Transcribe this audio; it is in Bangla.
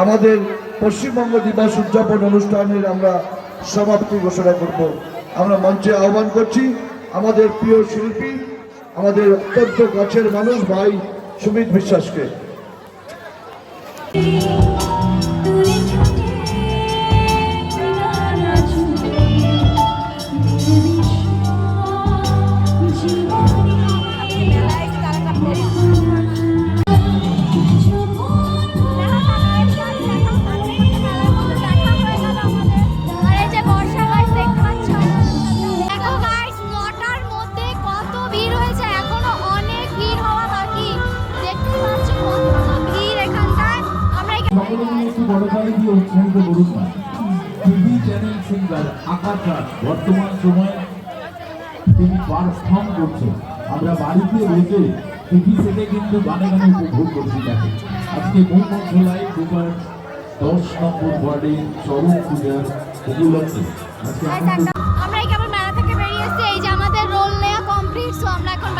আমাদের পশ্চিমবঙ্গ দিবস উদযাপন অনুষ্ঠানের আমরা সমাপ্তি ঘোষণা করব। আমরা মঞ্চে আহ্বান করছি আমাদের প্রিয় শিল্পী, আমাদের অত্যন্ত কাছের মানুষ ভাই সুমিত বিশ্বাসকে। টিভি চ্যানেল সিঙ্গার আকাশ রাজ বর্তমান সময়ে তিনি পারফর্ম করছেন। আমরা বাড়িতে বসে টিভি সেটে কিন্তু গানে গানে উপভোগ করছি তাকে। আজকে মূল মঞ্চলায় দুবার 10 নম্বর ওয়ার্ডের চরম পূজার উপলক্ষে আমরা কেবল মেলা থেকে বেরিয়ে এসেছি। এই যে আমাদের রোল নেওয়া কমপ্লিট, সো আমরা এখন